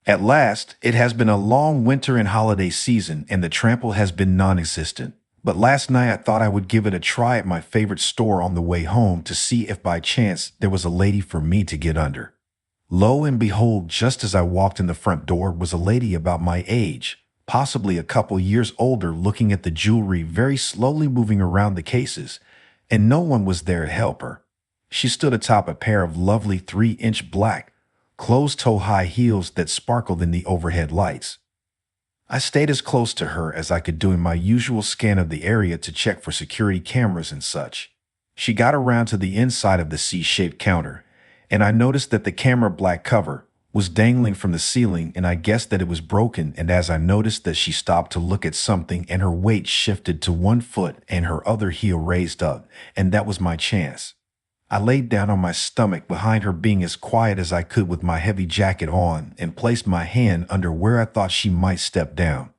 At last, it has been a long winter and holiday season, and the trample has been non-existent. But last night I thought I would give it a try at my favorite store on the way home to see if by chance there was a lady for me to get under. Lo and behold, just as I walked in the front door was a lady about my age, possibly a couple years older, looking at the jewelry very slowly moving around the cases, and no one was there to help her. She stood atop a pair of lovely 3-inch black, closed-toe high heels that sparkled in the overhead lights. I stayed as close to her as I could do in my usual scan of the area to check for security cameras and such. She got around to the inside of the C-shaped counter, and I noticed that the camera black cover was dangling from the ceiling, and I guessed that it was broken. And as I noticed that she stopped to look at something and her weight shifted to one foot and her other heel raised up, and that was my chance. I laid down on my stomach behind her, being as quiet as I could with my heavy jacket on, and placed my hand under where I thought she might step down.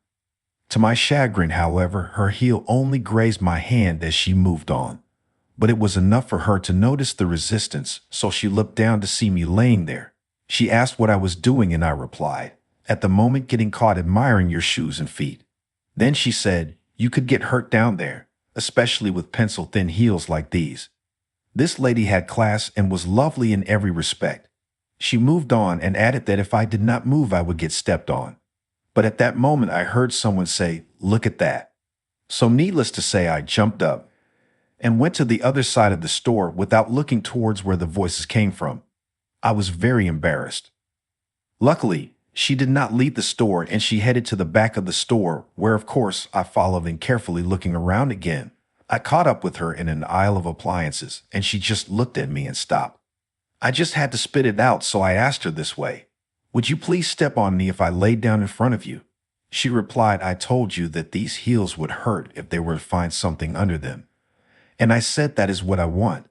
To my chagrin, however, her heel only grazed my hand as she moved on. But it was enough for her to notice the resistance, so she looked down to see me laying there. She asked what I was doing, and I replied, "At the moment getting caught admiring your shoes and feet." Then she said, "You could get hurt down there, especially with pencil-thin heels like these." This lady had class and was lovely in every respect. She moved on and added that if I did not move, I would get stepped on. But at that moment, I heard someone say, "Look at that." So needless to say, I jumped up and went to the other side of the store without looking towards where the voices came from. I was very embarrassed. Luckily, she did not leave the store, and she headed to the back of the store, where of course I followed, and carefully looking around again, I caught up with her in an aisle of appliances, and she just looked at me and stopped. I just had to spit it out, so I asked her this way, "Would you please step on me if I laid down in front of you?" She replied, "I told you that these heels would hurt if they were to find something under them. And I said that is what I want."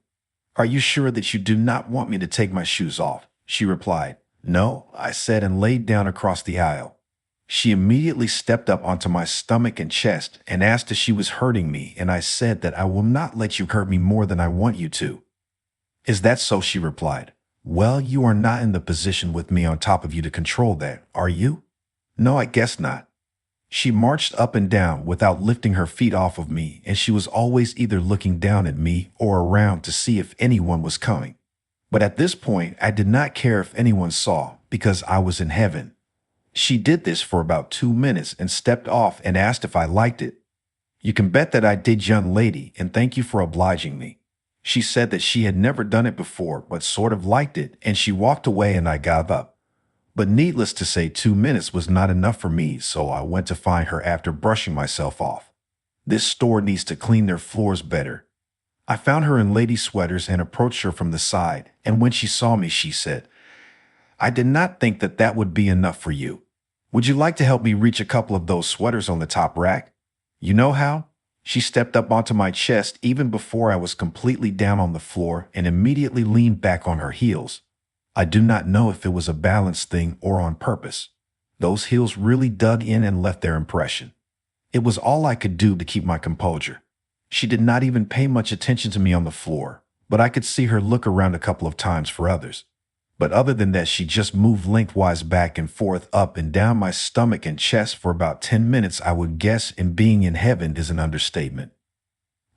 "Are you sure that you do not want me to take my shoes off?" she replied. "No," I said, and laid down across the aisle. She immediately stepped up onto my stomach and chest and asked if she was hurting me, and I said that I will not let you hurt me more than I want you to. "Is that so?" she replied. "Well, you are not in the position with me on top of you to control that, are you?" "No, I guess not." She marched up and down without lifting her feet off of me, and she was always either looking down at me or around to see if anyone was coming. But at this point, I did not care if anyone saw, because I was in heaven. She did this for about 2 minutes and stepped off and asked if I liked it. "You can bet that I did, young lady, and thank you for obliging me." She said that she had never done it before, but sort of liked it, and she walked away, and I got up. But needless to say, 2 minutes was not enough for me, so I went to find her after brushing myself off. This store needs to clean their floors better. I found her in lady sweaters and approached her from the side, and when she saw me, she said, "I did not think that that would be enough for you. Would you like to help me reach a couple of those sweaters on the top rack? You know how?" She stepped up onto my chest even before I was completely down on the floor and immediately leaned back on her heels. I do not know if it was a balance thing or on purpose. Those heels really dug in and left their impression. It was all I could do to keep my composure. She did not even pay much attention to me on the floor, but I could see her look around a couple of times for others. But other than that, she just moved lengthwise back and forth, up and down my stomach and chest for about 10 minutes. I would guess, and being in heaven is an understatement.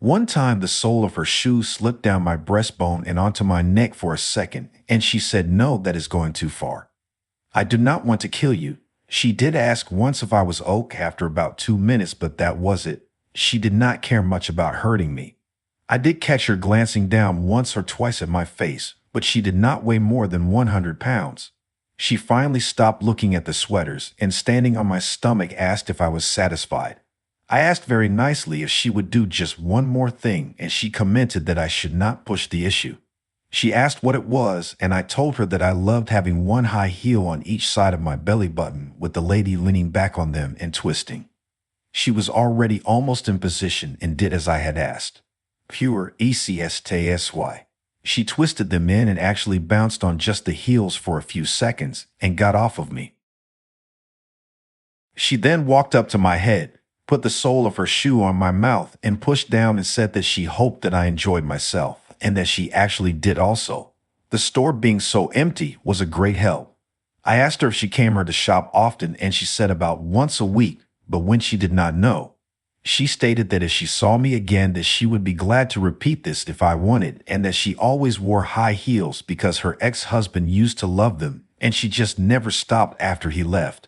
One time, the sole of her shoe slipped down my breastbone and onto my neck for a second, and she said, "No, that is going too far. I do not want to kill you." She did ask once if I was okay after about 2 minutes, but that was it. She did not care much about hurting me. I did catch her glancing down once or twice at my face, but she did not weigh more than 100 pounds. She finally stopped looking at the sweaters and, standing on my stomach, asked if I was satisfied. I asked very nicely if she would do just one more thing, and she commented that I should not push the issue. She asked what it was, and I told her that I loved having one high heel on each side of my belly button, with the lady leaning back on them and twisting. She was already almost in position and did as I had asked. Pure ECSTSY. She twisted them in and actually bounced on just the heels for a few seconds and got off of me. She then walked up to my head, put the sole of her shoe on my mouth, and pushed down and said that she hoped that I enjoyed myself, and that she actually did also. The store being so empty was a great help. I asked her if she came here to shop often, and she said about once a week, but when she did not know. She stated that if she saw me again, that she would be glad to repeat this if I wanted, and that she always wore high heels because her ex-husband used to love them, and she just never stopped after he left.